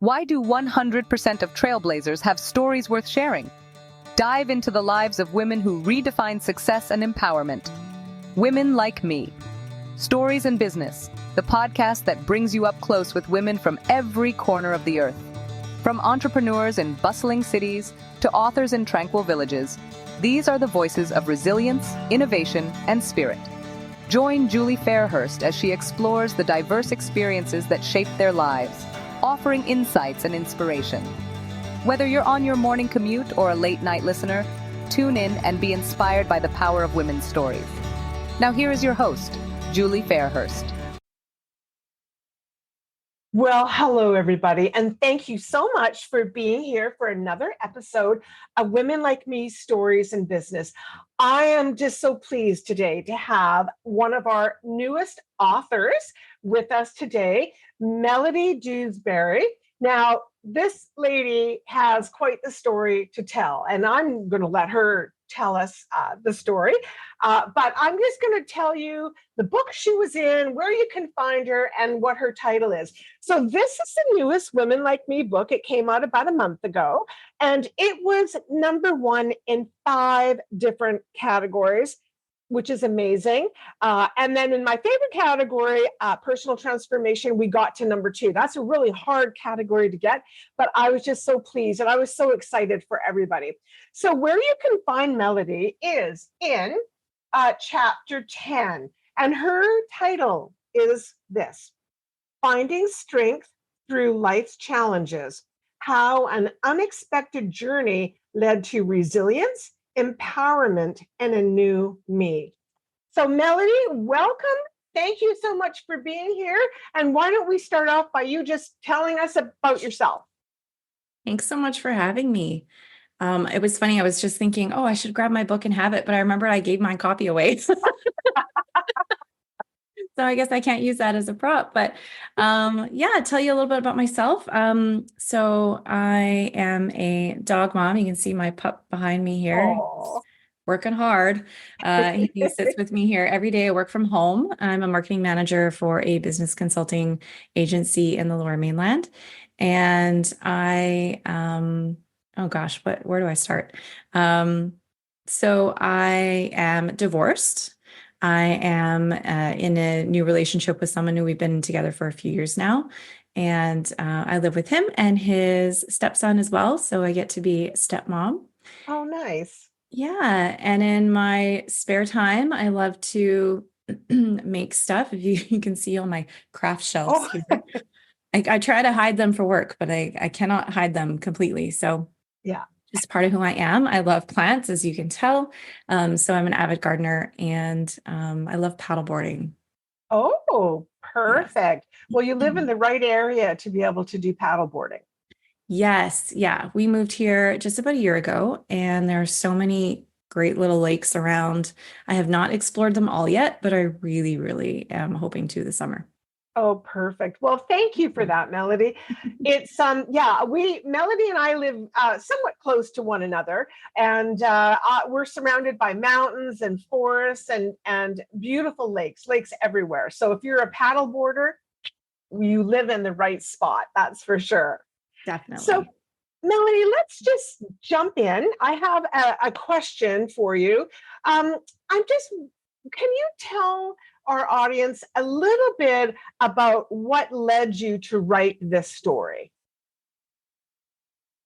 Why do 100% of trailblazers have stories worth sharing? Dive into the lives of women who redefine success and empowerment. Women Like Me. Stories in Business, the podcast that brings you up close with women from every corner of the earth. From entrepreneurs in bustling cities to authors in tranquil villages, these are the voices of resilience, innovation, and spirit. Join Julie Fairhurst as she explores the diverse experiences that shape their lives, offering insights and inspiration. Whether you're on your morning commute or a late-night listener, tune in and be inspired by the power of women's stories. Now here is your host, Julie Fairhurst. Well, hello, everybody, and thank you so much for being here for another episode of Women Like Me Stories in Business. I am just so pleased today to have one of our newest authors with us today, Melody Dewsbury. Now, this lady has quite the story to tell, and I'm going to let her tell us the story. But I'm just going to tell you the book she was in, where you can find her, and what her title is. So this is the newest Women Like Me book. It came out about a month ago, and it was number one in 5 different categories, which is amazing. And then in my favorite category, personal transformation, we got to number 2. That's a really hard category to get, but I was just so pleased and I was so excited for everybody. So where you can find Melody is in chapter 10, and her title is this: Finding Strength Through Life's Challenges, How an Unexpected Journey Led to Resilience, Empowerment, and a New Me. So Melody, welcome. Thank you so much for being here. And why don't we start off by you just telling us about yourself? Thanks so much for having me. It was funny. I was just thinking, I should grab my book and have it, but I remembered I gave my copy away. So I guess I can't use that as a prop, but tell you a little bit about myself. So I am a dog mom. You can see my pup behind me here. Aww. Working hard. He sits with me here every day. I work from home. I'm a marketing manager for a business consulting agency in the Lower Mainland. And I, where do I start? So I am divorced. I am in a new relationship with someone who we've been together for a few years now. And I live with him and his stepson as well. So I get to be stepmom. Oh, nice. Yeah. And in my spare time, I love to make stuff. If you can see all my craft shelves here. I try to hide them for work, but I cannot hide them completely. So yeah, just part of who I am. I love plants, as you can tell. So I'm an avid gardener, and I love paddleboarding. Oh, perfect. Yeah. Well, you live in the right area to be able to do paddleboarding. Yes. Yeah. We moved here just about a year ago, and there are so many great little lakes around. I have not explored them all yet, but I really, really am hoping to this summer. Oh, perfect. Well, thank you for that, Melody. It's Melody and I live somewhat close to one another, and we're surrounded by mountains and forests and beautiful lakes everywhere. So if you're a paddleboarder, you live in the right spot. That's for sure. Definitely. So, Melody, let's just jump in. I have a question for you. Can you tell our audience a little bit about what led you to write this story?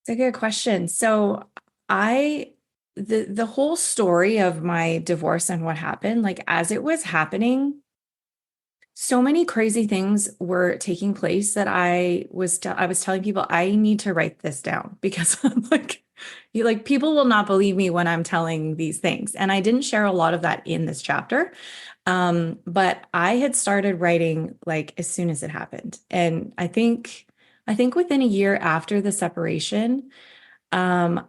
It's a good question. So the whole story of my divorce and what happened, like as it was happening, so many crazy things were taking place that I was telling people I need to write this down, because I'm like, people will not believe me when I'm telling these things. And I didn't share a lot of that in this chapter. But I had started writing like as soon as it happened. And I think within a year after the separation, I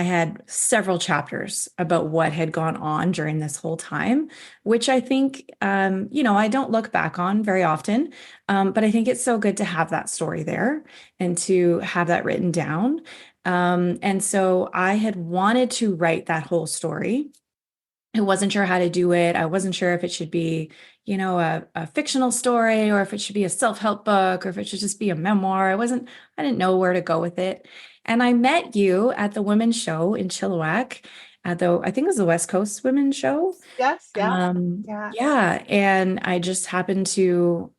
had several chapters about what had gone on during this whole time, which I think, I don't look back on very often, but I think it's so good to have that story there and to have that written down. And so I had wanted to write that whole story. I wasn't sure how to do it. I wasn't sure if it should be, a fictional story, or if it should be a self-help book, or if it should just be a memoir. I didn't know where to go with it. And I met you at the women's show in Chilliwack I think it was the West Coast Women's Show. Yes, yeah. Yeah. And I just happened to,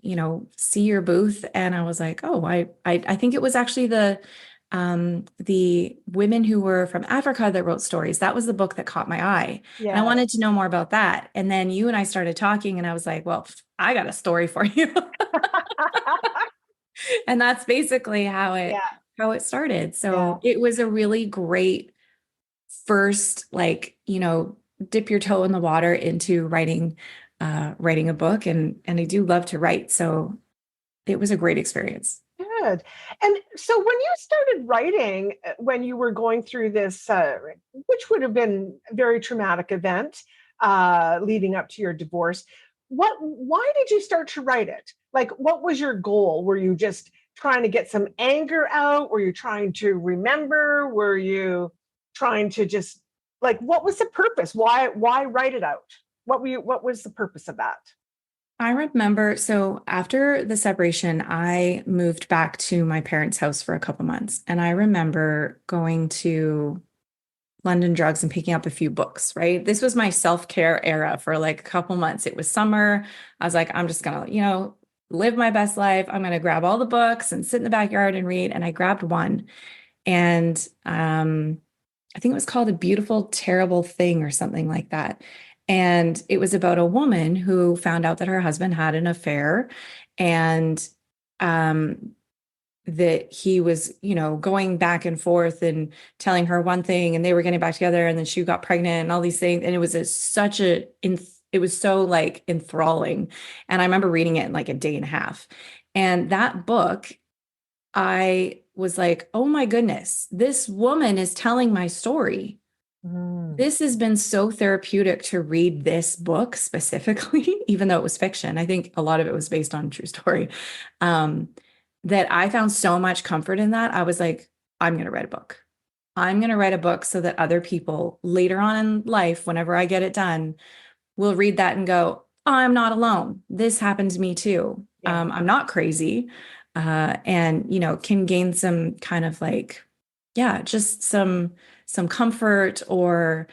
see your booth, and I was like, oh, I think it was actually the women who were from Africa that wrote stories. That was the book that caught my eye. And I Yes. wanted to know more about that. And then you and I started talking, and I was like, well, I got a story for you. And that's basically Yeah, how it started. yeah. So it was a really great first, dip your toe in the water into writing a book. And I do love to write. So it was a great experience. Good. And so when you started writing, when you were going through this, which would have been a very traumatic event leading up to your divorce, why did you start to write it? Like, what was your goal? Were you just trying to get some anger out? Were you trying to remember? Were you trying to just, like, what was the purpose? Why write it out? What was the purpose of that? I remember, so after the separation, I moved back to my parents' house for a couple months. And I remember going to London Drugs and picking up a few books, right? This was my self-care era for like a couple months. It was summer. I was like, I'm just going to, live my best life. I'm going to grab all the books and sit in the backyard and read. And I grabbed one. And I think it was called A Beautiful, Terrible Thing or something like that. And it was about a woman who found out that her husband had an affair, and that he was, going back and forth and telling her one thing, and they were getting back together, and then she got pregnant and all these things. And it was it was so like enthralling. And I remember reading it in like a day and a half. And that book, I was like, oh my goodness, this woman is telling my story. This has been so therapeutic to read this book specifically, even though it was fiction. I think a lot of it was based on a true story. That I found so much comfort in that. I was like, I'm going to write a book. I'm going to write a book so that other people later on in life, whenever I get it done, will read that and go, oh, I'm not alone. This happened to me too. Yeah. I'm not crazy. And, can gain some kind of like, just some comfort, or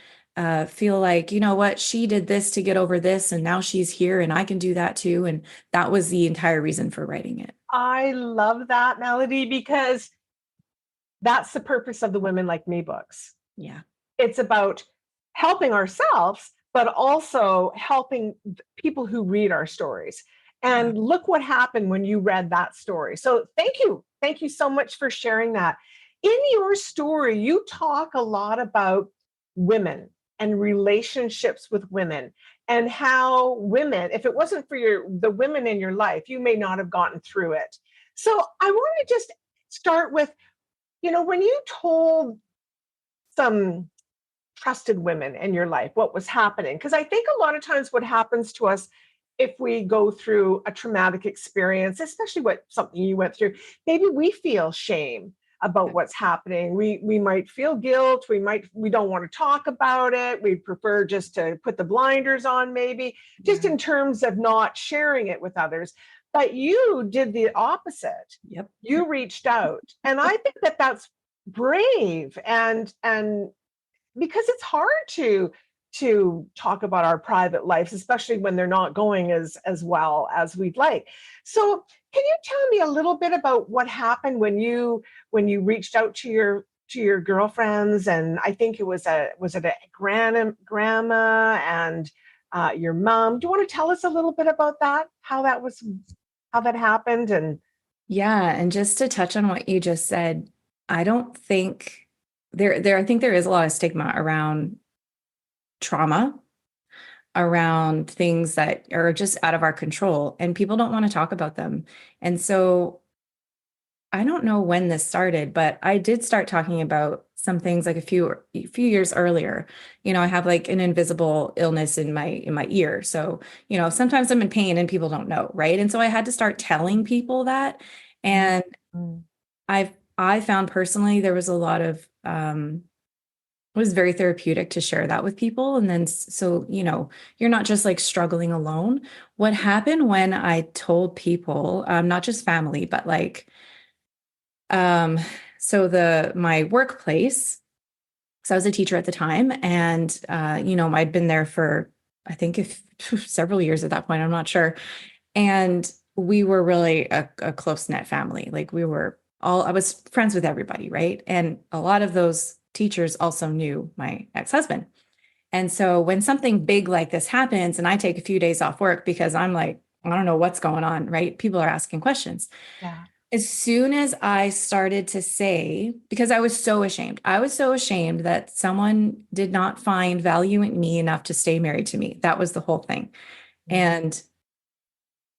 feel like, you know what, she did this to get over this, and now she's here and I can do that too. And that was the entire reason for writing it. I love that, Melody, because that's the purpose of the Women Like Me books. Yeah. It's about helping ourselves, but also helping people who read our stories. And look what happened when you read that story. So thank you. Thank you so much for sharing that. In your story, you talk a lot about women and relationships with women, and how women, if it wasn't for the women in your life, you may not have gotten through it. So I want to just start with, when you told some trusted women in your life what was happening, because I think a lot of times what happens to us if we go through a traumatic experience, especially something you went through, maybe we feel shame about what's happening. We might feel guilt. We don't want to talk about it. We prefer just to put the blinders on, maybe just in terms of not sharing it with others. But you did the opposite. Yep. You reached out, and I think that that's brave, and because it's hard to talk about our private lives, especially when they're not going as well as we'd like. So can you tell me a little bit about what happened when you reached out to your girlfriends? And I think was it a grandma and your mom? Do you want to tell us a little bit about that? How that happened? And And just to touch on what you just said, I don't think I think there is a lot of stigma around trauma, around things that are just out of our control, and people don't want to talk about them. And so I don't know when this started, but I did start talking about some things like a few years earlier. I have like an invisible illness in my ear. So, sometimes I'm in pain and people don't know, right? And so I had to start telling people that. And I found personally there was a lot of it was very therapeutic to share that with people. And then, so, you're not just like struggling alone. What happened when I told people, not just family, but like, my workplace, so I was a teacher at the time, and, I'd been there for, I think if several years at that point, I'm not sure. And we were really a close-knit family. Like I was friends with everybody, right? And a lot of those teachers also knew my ex-husband. And so when something big like this happens and I take a few days off work because I'm like, I don't know what's going on, right? People are asking questions. Yeah. As soon as I started to say, because I was so ashamed that someone did not find value in me enough to stay married to me. That was the whole thing. And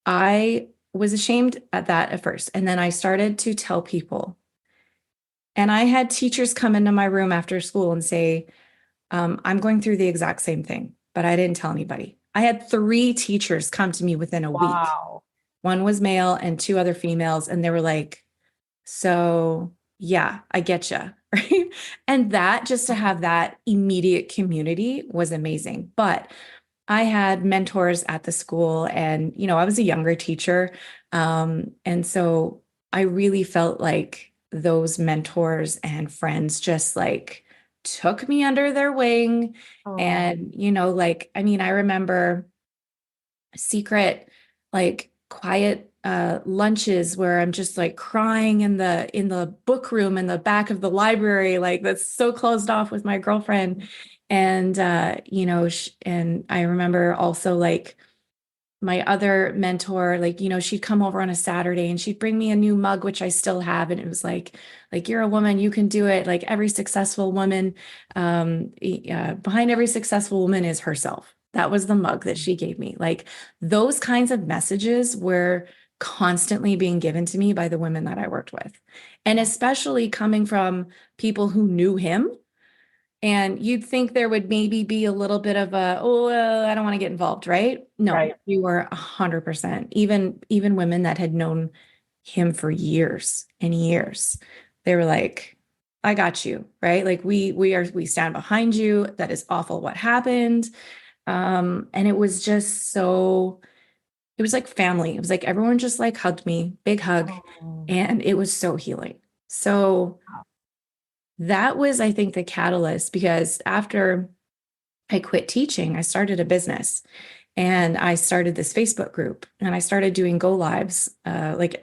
I was ashamed at that at first. And then I started to tell people. And I had teachers come into my room after school and say, I'm going through the exact same thing, but I didn't tell anybody. I had 3 teachers come to me within a week. Wow. One was male and 2 other females. And they were like, so yeah, I get you. Right. And that just to have that immediate community was amazing. But I had mentors at the school and, I was a younger teacher. And so I really felt like those mentors and friends just like took me under their wing. Oh, And, I remember secret, like quiet lunches where I'm just like crying in the book room in the back of the library, like that's so closed off with my girlfriend. And and I remember also like my other mentor, like, she'd come over on a Saturday and she'd bring me a new mug, which I still have. And it was like, you're a woman, you can do it. Like every successful woman, behind every successful woman is herself. That was the mug that she gave me. Like those kinds of messages were constantly being given to me by the women that I worked with. And especially coming from people who knew him. And you'd think there would maybe be a little bit of I don't want to get involved, right? No, right. you were 100%. Even women that had known him for years and years, they were like, I got you, right? Like we stand behind you. That is awful what happened. And it was just so, it was like family. It was like everyone just like hugged me, big hug. Oh, And it was so healing. So that was, I think, the catalyst, because after I quit teaching, I started a business and I started this Facebook group and I started doing go lives like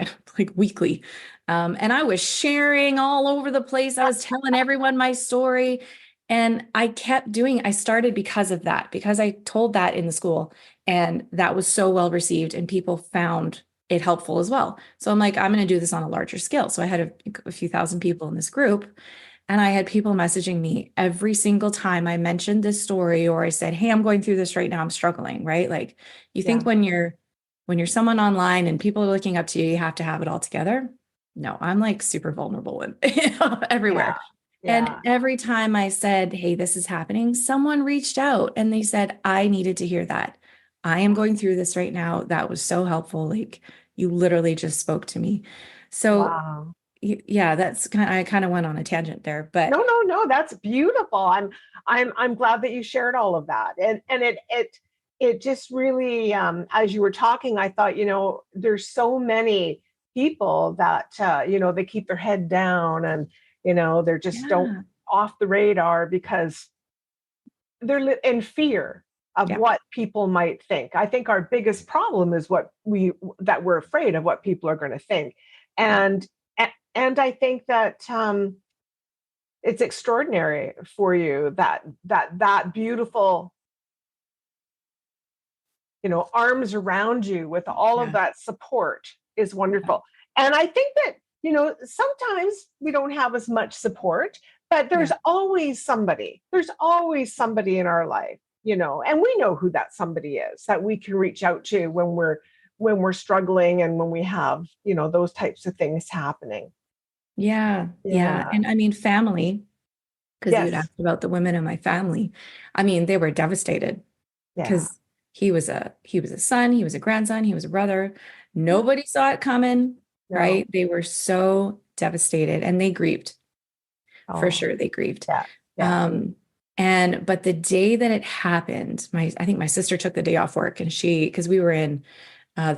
weekly. And I was sharing all over the place. I was telling everyone my story and I kept doing, I started because of that, because I told that in the school and that was so well received and people found it helpful as well. So I'm like, I'm going to do this on a larger scale. So I had a few thousand people in this group. And I had people messaging me every single time I mentioned this story or I said, hey, I'm going through this right now. I'm struggling, right? Like you think when you're someone online and people are looking up to you, you have to have it all together. No, I'm like super vulnerable and everywhere. And yeah. every time I said, hey, this is happening, someone reached out and they said, I needed to hear that. I am going through this right now. That was so helpful. Like you literally just spoke to me. So Wow. yeah, I kind of went on a tangent there, but No, that's beautiful. I'm glad that you shared all of that. And it just really as you were talking, I thought, there's so many people that they keep their head down and they're just don't yeah, off the radar because they're in fear of yeah, what people might think. I think our biggest problem is that we're afraid of what people are going to think. yeah, And I think that it's extraordinary for you that beautiful, arms around you with all of yeah, that support is yeah, wonderful. And I think that, sometimes we don't have as much support, but yeah. there's always somebody in our life, and we know who that somebody is that we can reach out to when we're struggling and when we have, those types of things happening. Yeah, yeah. Yeah. And I mean, family, because you'd Yes. asked about the women in my family. I mean, they were devastated Yeah. because he was a son, he was a grandson, he was a brother. Yeah. Nobody saw it coming, No. right? They were so devastated and they grieved. For Oh, sure, they grieved. yeah. Yeah. But the day that it happened, I think my sister took the day off work, and because we were in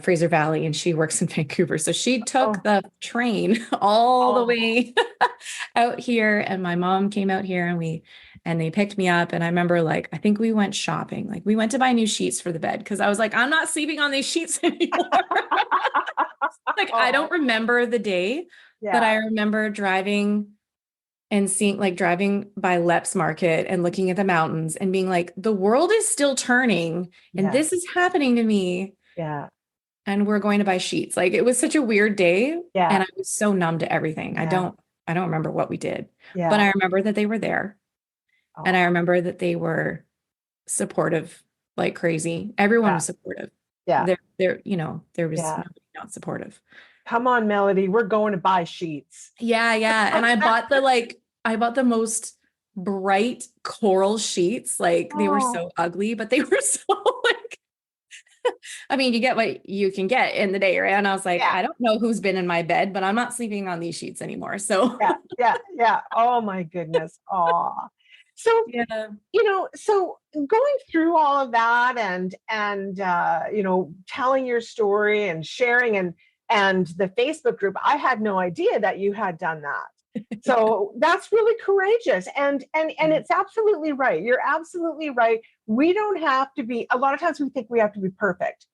Fraser Valley and she works in Vancouver. So she took Oh, the train all the oh, way out here, and my mom came out here, and they picked me up. And I remember, like, I think we went shopping. Like, we went to buy new sheets for the bed because I was like, I'm not sleeping on these sheets anymore. Like, I oh, don't remember the day, but I yeah, remember driving and driving by Leps Market and looking at the mountains and being like, the world is still turning and yeah, this is happening to me. yeah, And we're going to buy sheets. Like, it was such a weird day. yeah, And I was so numb to everything. yeah, I don't remember what we did, but yeah. I remember that they were there. And I Oh, remember that they were supportive like crazy. Everyone yeah, was supportive. yeah, There was yeah. nobody not supportive. Come on, Melody, we're going to buy sheets. Yeah, yeah. And I bought the most bright coral sheets. Like, they were Oh, so ugly, but they were so like, I mean, you get what you can get in the day, right? And I was like, yeah, I don't know who's been in my bed, but I'm not sleeping on these sheets anymore. So yeah, yeah, yeah. Oh my goodness. Oh. So, yeah. so going through all of that and telling your story and sharing and the Facebook group, I had no idea that you had done that. So that's really courageous. And it's absolutely right. You're absolutely right. We don't have to be, a lot of times we think we have to be perfect.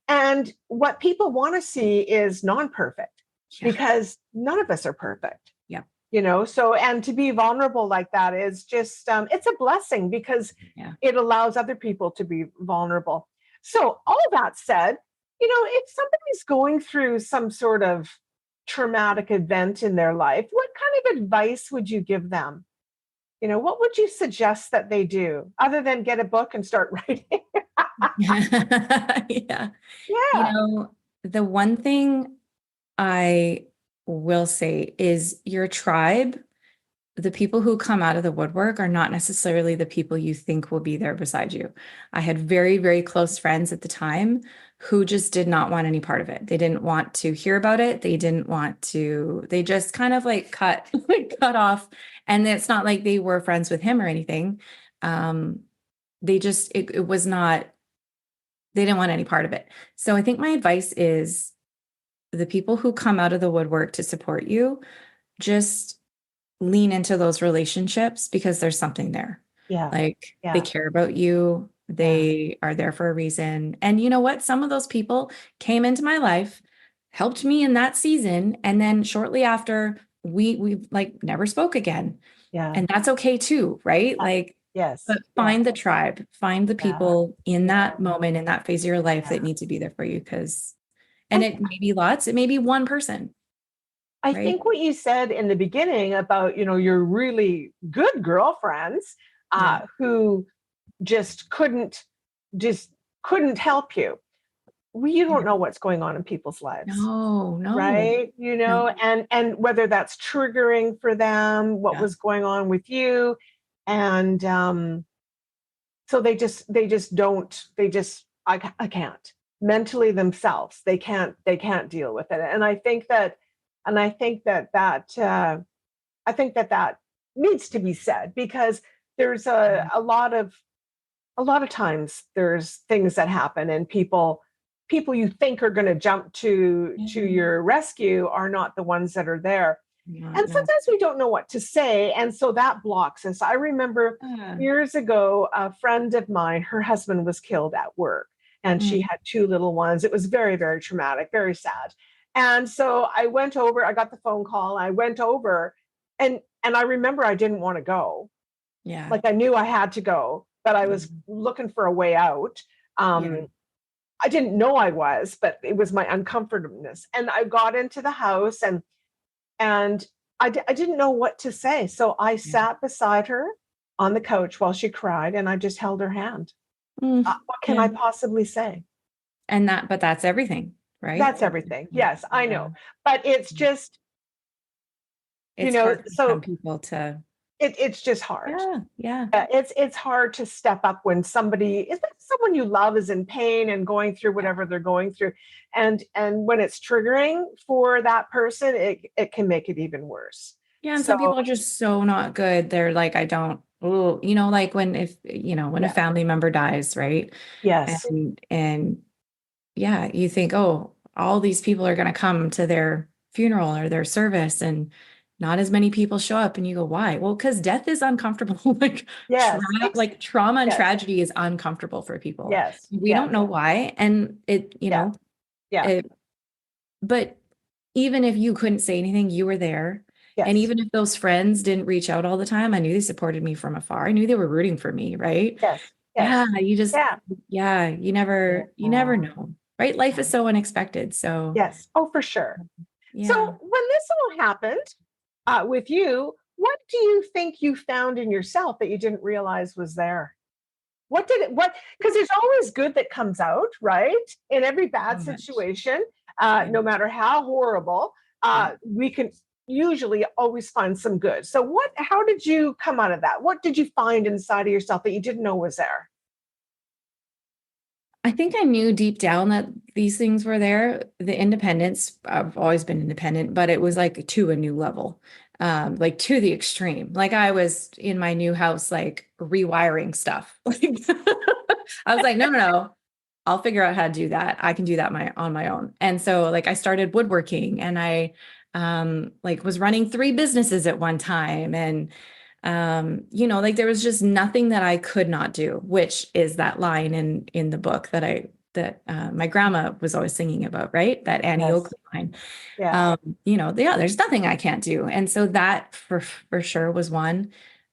And what people want to see is non-perfect Yeah. because none of us are perfect. Yeah. So and to be vulnerable like that is just it's a blessing because Yeah. it allows other people to be vulnerable. So all that said, if somebody's going through some sort of traumatic event in their life, what kind of advice would you give them? What would you suggest that they do other than get a book and start writing? Yeah. Yeah, The one thing I will say is your tribe, the people who come out of the woodwork are not necessarily the people you think will be there beside you. I had very, very close friends at the time who just did not want any part of it. They didn't want to hear about it. They just kind of like cut off. And it's not like they were friends with him or anything. It was not, they didn't want any part of it. So I think my advice is the people who come out of the woodwork to support you, just lean into those relationships because there's something there. yeah, Like, they yeah, care about you. yeah, They are there for a reason. And you know what? Some of those people came into my life, helped me in that season. And then shortly after, we like never spoke again. yeah. And that's okay too, right? Like, Yes, but yeah, find the tribe, find the yeah, people in yeah, that moment, in that phase of your life yeah. that need to be there for you. And And it may be lots, it may be one person, I right? think what you said in the beginning about, your really good girlfriends Yeah. who just just couldn't help you. You don't Yeah. know what's going on in people's lives, No, no, right? no. And whether that's triggering for them, what Yeah. was going on with you, and so they just don't they just I can't mentally themselves they can't deal with it, and I think that needs to be said because there's a lot of times there's things that happen and people you think are going to jump to Yeah. your rescue are not the ones that are there, Not, and no. sometimes we don't know what to say, and so that blocks us. I remember Ah, years ago a friend of mine, her husband was killed at work and mm, she had two little ones. It was very, very traumatic, very sad. And so I got the phone call, I went over, and I remember I didn't want to go. yeah. Like, I knew I had to go, but I was Mm, looking for a way out. yeah. I didn't know I was, but it was my uncomfortableness. And I got into the house and I didn't know what to say. So I Yeah. sat beside her on the couch while she cried and I just held her hand. What can Yeah. I possibly say? But that's everything, right? That's everything. Yeah. Yes, I Yeah. know. But it's just, It's hard for some so people to, it's just hard. yeah, yeah, It's hard to step up when someone you love is in pain and going through yeah. whatever they're going through, and when it's triggering for that person, it can make it even worse. Yeah. And So some people are just so not good. They're like, I don't, Oh, like when when a Yeah. family member dies, right? Yes. And yeah, you think, oh, all these people are going to come to their funeral or their service, and not as many people show up. And you go, why? Well, because death is uncomfortable. Yes. Trauma and Yes. tragedy is uncomfortable for people. Yes. We don't Yes. know why. And Yeah. Yeah. it, but even if you couldn't say anything, you were there. And Yes. even if those friends didn't reach out all the time, I knew they supported me from afar. I knew they were rooting for me, right? Yes. Yeah, Yes. you just, Yeah. yeah, you never Yeah. know, right? Life is so unexpected. So, Yes. Oh, for sure. So yeah. when this all happened with you, what do you think you found in yourself that you didn't realize was there? What did it, what, because there's always good that comes out, right? In every So bad much. situation, Yeah. no matter how horrible, Yeah. we can usually always find some good. So how did you come out of that? What did you find inside of yourself that you didn't know was there? I think I knew deep down that these things were there. The independence, I've always been independent, but it was like to a new level, like to the extreme. Like I was in my new house, like rewiring stuff. Like I was like, no, no, no, I'll figure out how to do that. I can do that on my own. And so like I started woodworking, and I like was running 3 businesses at one time. And like there was just nothing that I could not do, which is that line in the book that my grandma was always singing about, right? That Annie Yes. Oakley line. Yeah. Yeah, there's nothing I can't do. And so that for sure was one.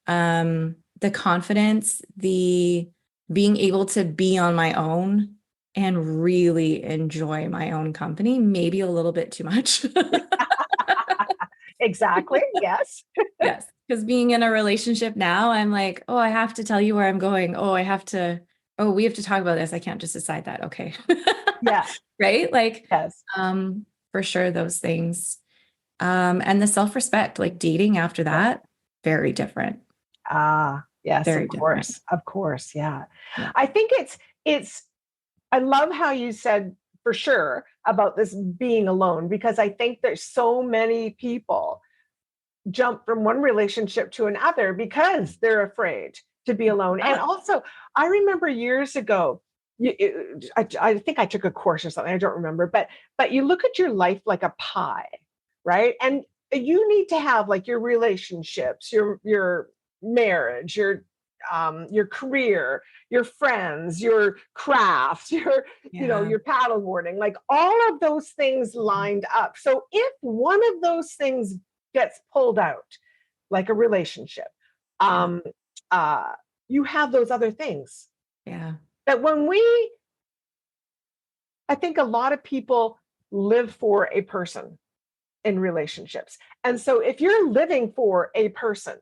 The confidence, the being able to be on my own and really enjoy my own company, maybe a little bit too much. Exactly. Yes. Yes. Because being in a relationship now, I'm like, oh, I have to tell you where I'm going. We have to talk about this. I can't just decide that. Okay. Yeah. Right. Like, Yes. for sure, those things. And the self-respect, like dating after Yeah. that, very different. Yes, of Very different. course. Of course. Yeah. Yeah. I think it's I love how you said for sure about this being alone, because I think there's so many people jump from one relationship to another because they're afraid to be alone. And Ah, also, I remember years ago, I think I took a course or something, I don't remember, but you look at your life like a pie, right? And you need to have like your relationships, your marriage, your career, your friends, your craft, yeah. your paddleboarding, like all of those things lined up. So if one of those things gets pulled out, like a relationship, Yeah. um, uh, you have those other things Yeah. that I think a lot of people live for a person in relationships. And so if you're living for a person,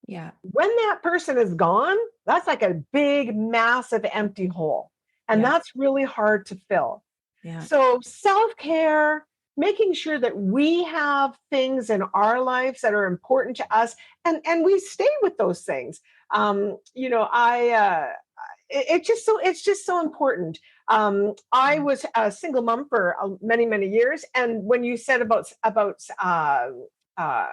Yeah. when that person is gone, that's like a big, massive empty hole. And Yeah. that's really hard to fill. Yeah. So self care, making sure that we have things in our lives that are important to us, and we stay with those things. It's just so important. I was a single mom for many years, and when you said uh,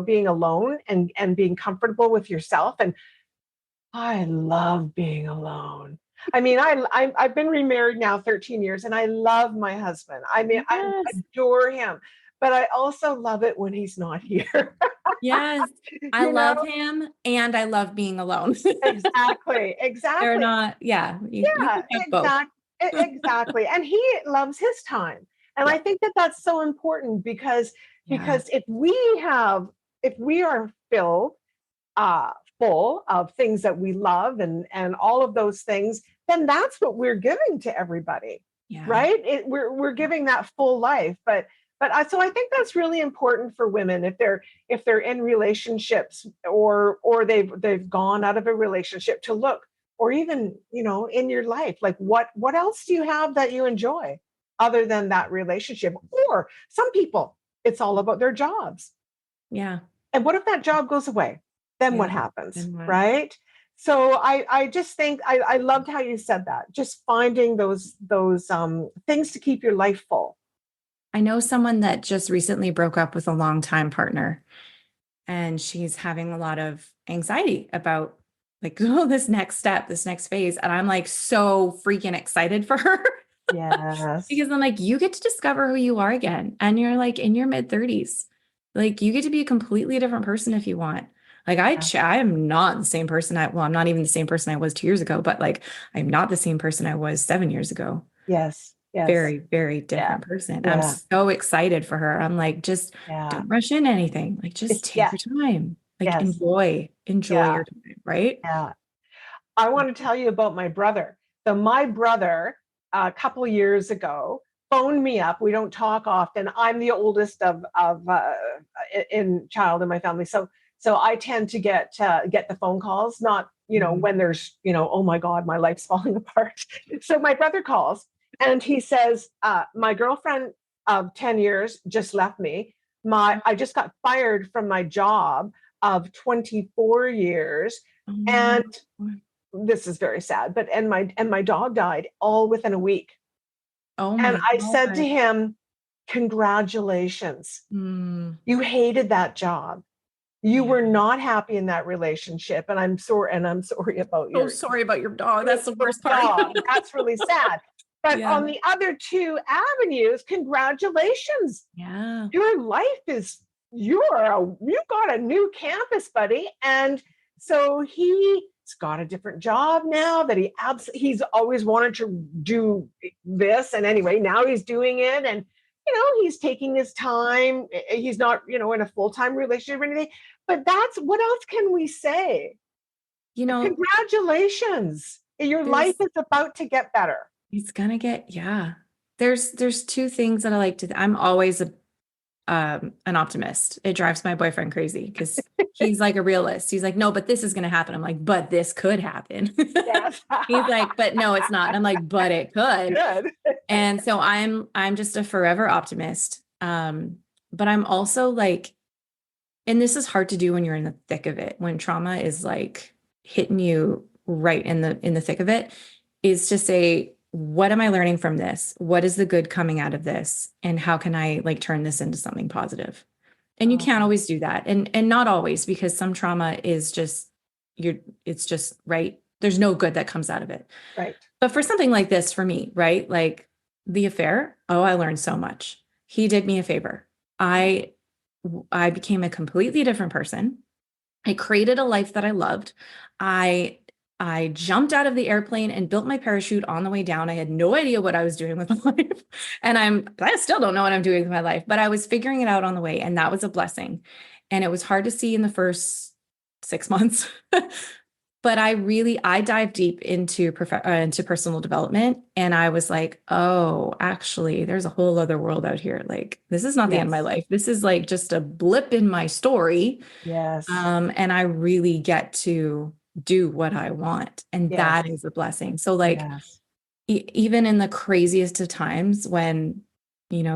being alone and being comfortable with yourself, and I love being alone. I mean, I've been remarried now 13 years, and I love my husband. I mean, I Yes. adore him, but I also love it when he's not here. Yes. I you know, love him and I love being alone. exactly, They're exactly. not, yeah, you Yeah, can have both. exactly. And he loves his time. And I Yeah. think that that's so important because Yeah. if we are filled uh full of things that we love and all of those things, then that's what we're giving to everybody. Yeah. Right? We're giving that full life. So I think that's really important for women if they're in relationships or they've gone out of a relationship to look, or even in your life, like what else do you have that you enjoy other than that relationship? Or some people, it's all about their jobs, Yeah. and what if that job goes away? Then what Yeah. happens, And what? right? So I just think I loved how you said that. Just finding those things to keep your life full. I know someone that just recently broke up with a longtime partner. and she's having a lot of anxiety about like, oh, this next step, this next phase. And I'm like so freaking excited for her. Yes. Because I'm like, you get to discover who you are again. And you're like in your mid 30s. Like you get to be a completely different person if you want. Like I am not the same person. I'm not even the same person I was 2 years ago, but like, I'm not the same person I was 7 years ago. Yes. Yes. Very, very Yeah. different person. Yeah. I'm so excited for her. I'm like, just Yeah. don't rush in anything. Like just take Yeah. your time. Like Yes. enjoy Yeah. your time. Right. Yeah. I want to tell you about my brother. So my brother, a couple of years ago, phoned me up. We don't talk often. I'm the oldest of in child in my family, so I tend to get the phone calls, not when there's oh my God, my life's falling apart. So my brother calls and he says, my girlfriend of 10 years just left me. I just got fired from my job of 24 years, and this is very sad, but and my dog died all within a week. Oh And my I God. said to him, congratulations. You hated that job. You were not happy in that relationship. And I'm sorry about so sorry about your dog. That's the worst part. Dog. That's really sad. But on the other two avenues, congratulations. Yeah. Your life is you've got a new campus, buddy. And so he's got a different job now that he's always wanted to do this. And anyway, now he's doing it. And, he's taking his time. He's not, in a full-time relationship or anything, but what else can we say? Congratulations. Your life is about to get better. It's going to get, There's two things that I like to, I'm always an optimist. It drives my boyfriend crazy because he's like a realist. He's like, no, but this is going to happen. I'm like, but this could happen. Yes. He's like, but no, it's not. And I'm like, but it could. Good. And so I'm just a forever optimist. But I'm also like, and this is hard to do when you're in the thick of it, when trauma is like hitting you right in the thick of it, is to say, what am I learning from this? What is the good coming out of this? And how can I like turn this into something positive? And you can't always do that. And not always, because some trauma is just, it's just right. There's no good that comes out of it. Right. But for something like this, for me, right? Like the affair, I learned so much. He did me a favor. I became a completely different person. I created a life that I loved. I jumped out of the airplane and built my parachute on the way down. I had no idea what I was doing with my life. And I still don't know what I'm doing with my life, but I was figuring it out on the way. And that was a blessing. And it was hard to see in the first 6 months, but I dived deep into personal development. And I was like, oh, actually, there's a whole other world out here. Like, this is not the end of my life. This is like just a blip in my story. Yes. And I really get to do what I want. And that is a blessing. So like, even in the craziest of times when,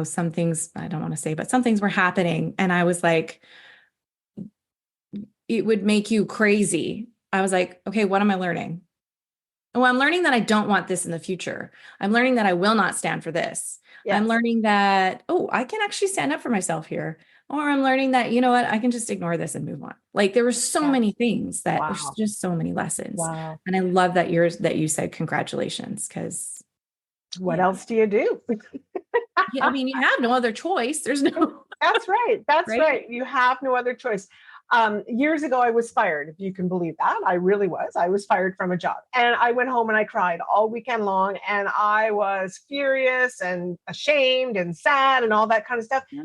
some things, I don't want to say, but some things were happening. And I was like, it would make you crazy. I was like, okay, what am I learning? Oh, I'm learning that I don't want this in the future. I'm learning that I will not stand for this. Yes. I'm learning that, I can actually stand up for myself here. Or I'm learning that, you know what, I can just ignore this and move on. Like there were so many things that there's just so many lessons. Wow. And I love that you said congratulations, because what else do you do? I mean, you have no other choice. There's no. That's right. That's right. You have no other choice. Years ago, I was fired, if you can believe that. I really was. I was fired from a job, and I went home and I cried all weekend long, and I was furious and ashamed and sad and all that kind of stuff. Yeah.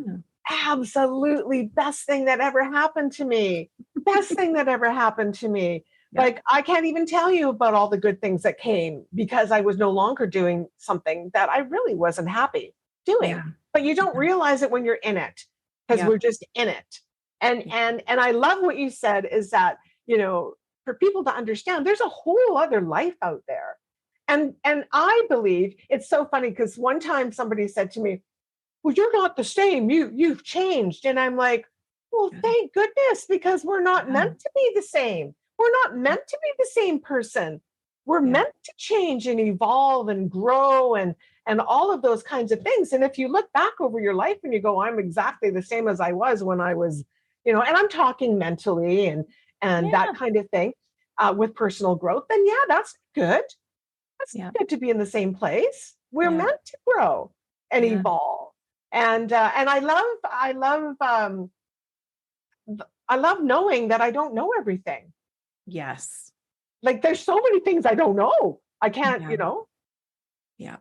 Absolutely best thing that ever happened to me. Best thing that ever happened to me. Yeah. Like, I can't even tell you about all the good things that came because I was no longer doing something that I really wasn't happy doing. Yeah. But you don't realize it when you're in it, because we're just in it. And I love what you said is that, for people to understand, there's a whole other life out there. And I believe it's so funny because one time somebody said to me, well, you're not the same. You've changed. And I'm like, well, thank goodness, because we're not meant to be the same. We're not meant to be the same person. We're meant to change and evolve and grow and all of those kinds of things. And if you look back over your life and you go, I'm exactly the same as I was when I was and I'm talking mentally and that Yeah. kind of thing, with personal growth, then yeah, that's good. That's Yeah. good to be in the same place. We're Yeah. meant to grow and Yeah. evolve. And I love knowing that I don't know everything. Yes. Like there's so many things I don't know. I can't, Yeah. Yeah.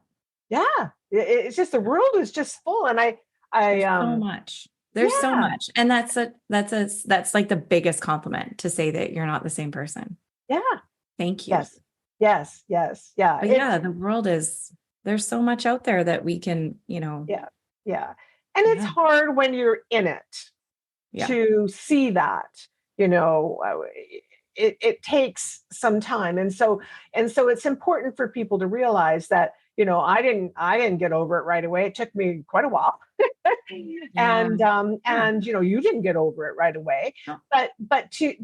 yeah. It's just the world is just full. And I There's so much. There's so yeah, much. And that's like the biggest compliment to say that you're not the same person. yeah, Thank you. yes, yes, yeah. But yeah, the world there's so much out there that we can, Yeah, yeah. And it's yeah, hard when you're in it yeah, to see that, you know, uh, it takes some time. And so it's important for people to realize that, I didn't get over it right away. It took me quite a while. yeah, yeah. And you didn't get over it right away. No. But to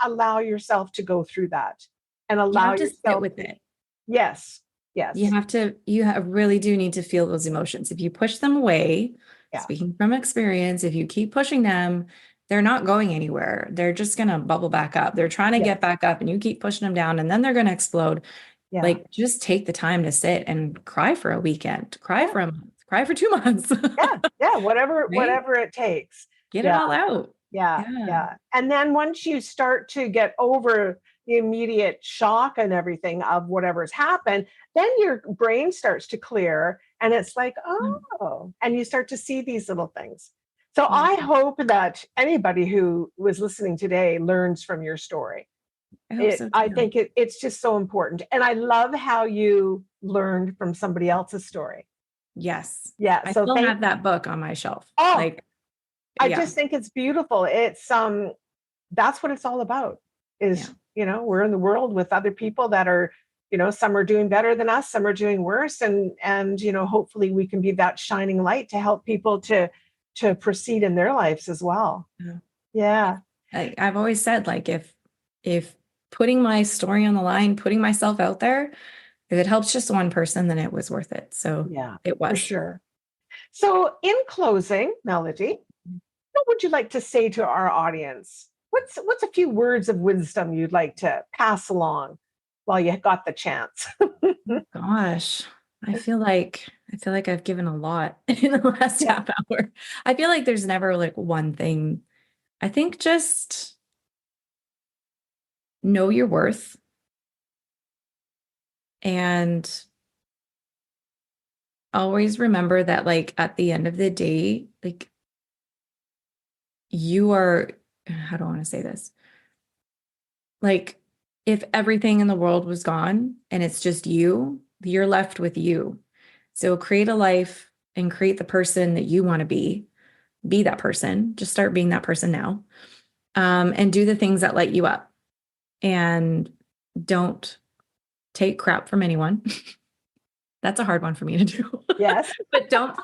allow yourself to go through that and You allow have to sit yourself. with it. Yes, yes, Really do need to feel those emotions. If you push them away, yeah, speaking from experience, if you keep pushing them, they're not going anywhere. They're just going to bubble back up. They're trying to yes, get back up and you keep pushing them down and then they're going to explode. yeah, Like just take the time to sit and cry for a weekend, cry yeah. for a month, cry for 2 months, Yeah, yeah, whatever right? whatever it takes. Get it Yeah, all out. yeah, Yeah. yeah. And then once you start to get over the immediate shock and everything of whatever's happened, then your brain starts to clear and it's like, oh, and you start to see these little things. So Yeah. I hope that anybody who was listening today learns from your story. I hope so I too. think it's just so important. And I love how you learned from somebody else's story. Yes. Yeah. I So still thank have that book on my shelf. Oh, Like, I yeah. just think it's beautiful. That's what it's all about Yeah. is, we're in the world with other people that are, some are doing better than us, some are doing worse. And, hopefully we can be that shining light to help people to proceed in their lives as well. Yeah. Yeah. I've always said, like, if putting my story on the line, putting myself out there, if it helps just one person, then it was worth it. So Yeah, it for was. sure. So in closing, Melody, what would you like to say to our audience? What's a few words of wisdom you'd like to pass along while you got the chance? Gosh, I feel like I've given a lot in the last Yeah. half hour. I feel like there's never like one thing. I think just know your worth and always remember that, like, at the end of the day, like, you are, how do I want to say this? Like, if everything in the world was gone and it's just you, you're left with you. So create a life and create the person that you want to be. Be that person. Just start being that person now. And do the things that light you up. And don't take crap from anyone. That's a hard one for me to do. Yes. But don't,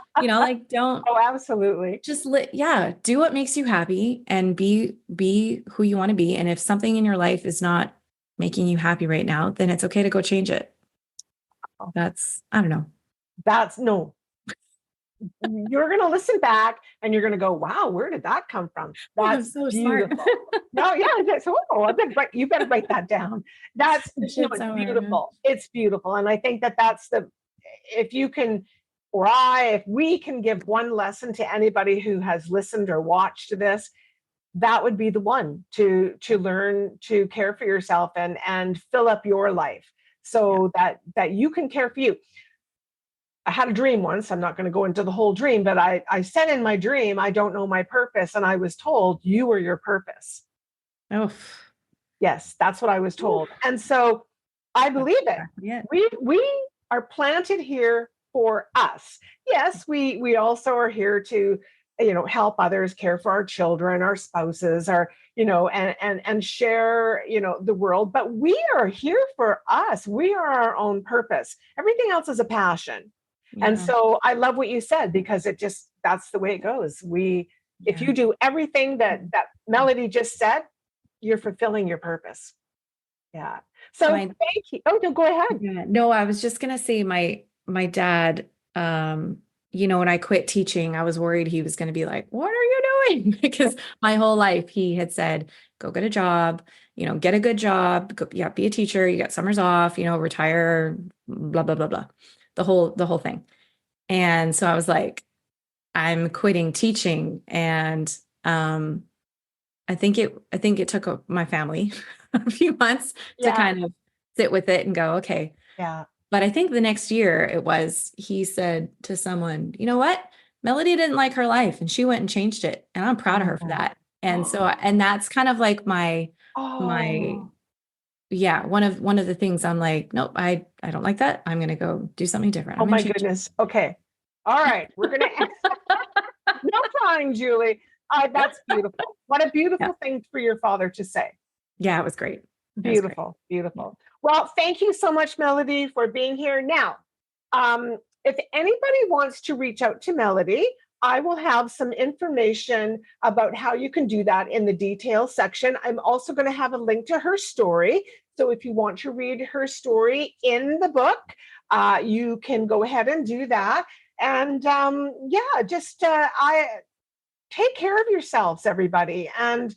don't Oh, absolutely. just do what makes you happy and be who you want to be. And if something in your life is not making you happy right now, then it's okay to go change it. I don't know. That's no. You're going to listen back and you're going to go, wow, where did that come from? Oh, I'm That's so smart. beautiful. No, yeah, you better write that down. That's, I should it's somewhere. beautiful. It's beautiful. And I think that if you can, if we can give one lesson to anybody who has listened or watched this, that would be the one to learn to care for yourself and fill up your life so that you can care for you. I had a dream once. I'm not going to go into the whole dream, but I said in my dream, I don't know my purpose. And I was told, you are your purpose. Oh, Yes, that's what I was told. And so I believe it. yeah. We are planted here for us. Yes, we also are here to, help others, care for our children, our spouses, and share, the world. But we are here for us. We are our own purpose. Everything else is a passion. And Yeah. so I love what you said because that's the way it goes. If you do everything that Melody just said, you're fulfilling your purpose. Yeah. So thank you. Oh, no, go ahead. Yeah. No, I was just gonna say my dad when I quit teaching, I was worried he was going to be like, what are you doing? Because my whole life he had said, go get a job, get a good job, go, be a teacher, you got summers off, retire, blah, blah, blah, blah, the whole thing. And so I was like, I'm quitting teaching. And I think it took my family a few months to kind of sit with it and go, okay. Yeah. But I think the next year he said to someone, you know what? Melody didn't like her life and she went and changed it. And I'm proud of her for that. And so, and that's kind of like my, one of the things I'm like, nope, I don't like that. I'm going to go do something different. Oh my goodness. Okay. All right. We're going to, no crying, Julie. That's beautiful. What a beautiful thing for your father to say. Yeah, it was great. Beautiful. Beautiful. Well, thank you so much, Melody, for being here. Now, if anybody wants to reach out to Melody, I will have some information about how you can do that in the details section. I'm also going to have a link to her story. So if you want to read her story in the book, you can go ahead and do that. And just I take care of yourselves, everybody. And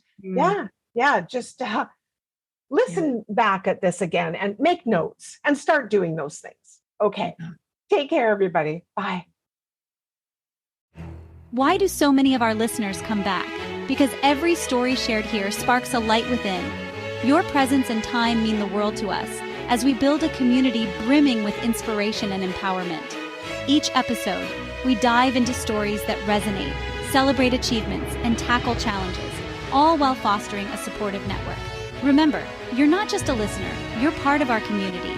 just listen back at this again and make notes and start doing those things. Okay. Take care, everybody. Bye. Why do so many of our listeners come back? Because every story shared here sparks a light within. Your presence and time mean the world to us as we build a community brimming with inspiration and empowerment. Each episode, we dive into stories that resonate, celebrate achievements, and tackle challenges, all while fostering a supportive network. Remember, you're not just a listener, you're part of our community.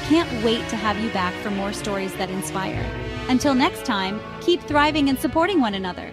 Can't wait to have you back for more stories that inspire. Until next time, keep thriving and supporting one another.